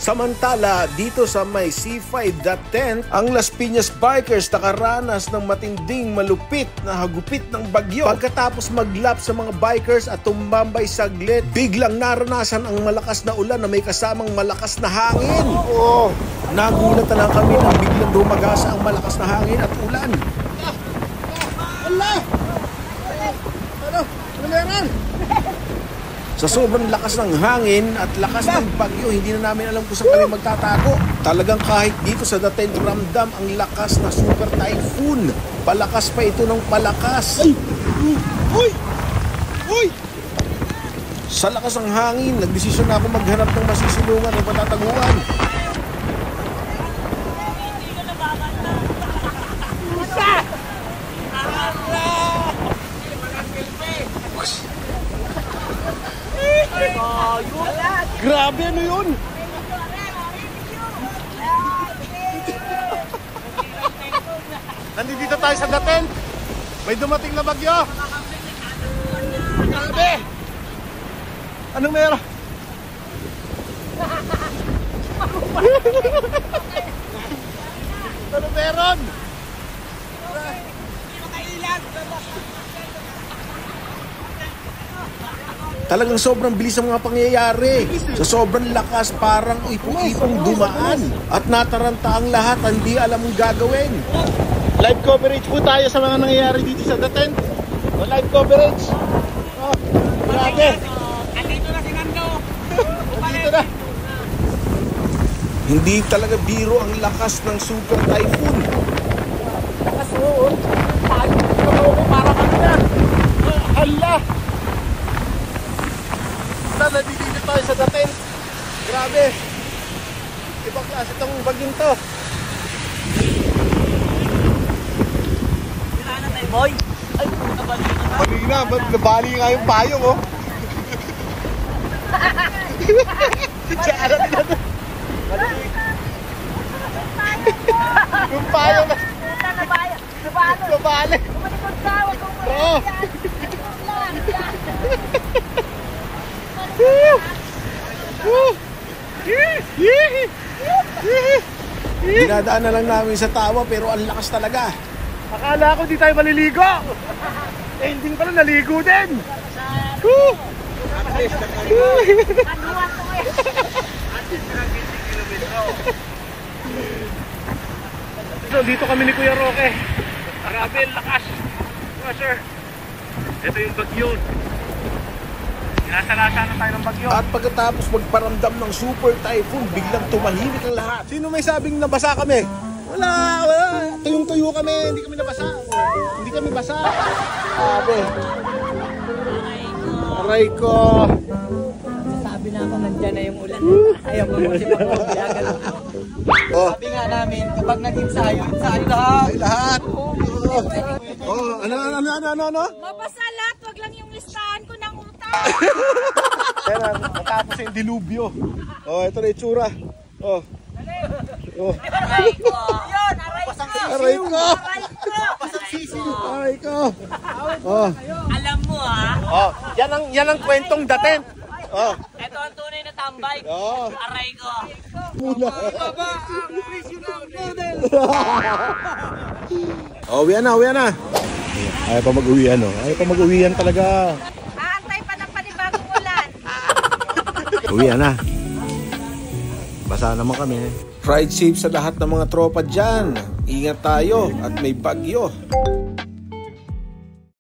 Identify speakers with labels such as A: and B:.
A: Samantala, dito sa may C5.10, ang Las Piñas Bikers nakaranas ng matinding malupit na hagupit ng bagyo. Pagkatapos maglap sa mga bikers at tumambay saglit, biglang naranasan ang malakas na ulan na may kasamang malakas na hangin. Nagulat na lang kami nang biglang dumagasa ang malakas na hangin at ulan. Sa sobrang lakas ng hangin at lakas ng bagyo, hindi na namin alam kung saan kami magtatago. Talagang kahit dito sa Daten ramdam ang lakas na super typhoon. Palakas pa ito ng palakas. Sa lakas ng hangin, nagdesisyon na ako maghanap ng masisilungan o patataguan. Grabe, ano yun? Nandito tayo sa Daten. May dumating na bagyo. Grabe. Anong meron? Anong meron? Talagang sobrang bilis ang mga pangyayari. Sa sobrang lakas, parang ipong-ipong dumaan. At nataranta ang lahat, hindi alam ang gagawin. Live coverage po tayo sa mga nangyayari dito sa Daten. Live coverage. Grabe.
B: Andito na si Nando.
A: Andito na. Hindi talaga biro ang lakas ng super typhoon.
B: Lakas noon. Para kanina.
A: Hala! Nandito tayo sa Daten. Grabe. Ibang klase itong bagyong to.
B: Sila na tayo, boy. Ay, nabali na.
A: Bali na, nabali nga yung payong, oh. Tsara din natin. Yung payong na. Nabali.
B: Kumalikod ka, huwag kong
A: Oo. Dinadaan na lang namin sa tawa pero ang lakas talaga.
C: Akala ko di tayo maliligo. Hindi pala naligo din. So, dito kami ni Kuya Roque. Grabe, lakas. Sir, ito yung bagyo. Sinasalasan na tayo ng bagyo.
A: At pagkatapos magparamdam ng super typhoon, biglang tumahimik ang lahat. Sino may sabing nabasa kami? Wala. Tuyong-tuyo kami, hindi kami nabasa. Hindi kami basa. Sabi. Aray ko.
B: Sabi na ako, nandyan na yung ulan. Ayaw mo kasi pag-ubiagan. Sabi nga namin, kapag nag-ensayo, ensayo lahat.
A: Ay, lahat. Ano?
D: Mabasa lahat, wag lang yung listahan ko ng utang.
A: Kaya matapos yung dilubyo. Ito na itsura.
B: Aray ko. Yun, aray ko.
A: Aray ko.
B: Alam mo
A: Yan ang kwentong Daten.
B: ito ang tunay na tambay. Aray ko.
A: Uwian na. Ayaw pa mag-uwian, Ayaw pa mag-uwian talaga.
D: Aantay pa ng panibagong ulan.
A: Uwian na. Basa naman kami. Ride safe sa lahat ng mga tropa dyan. Ingat tayo at may bagyo.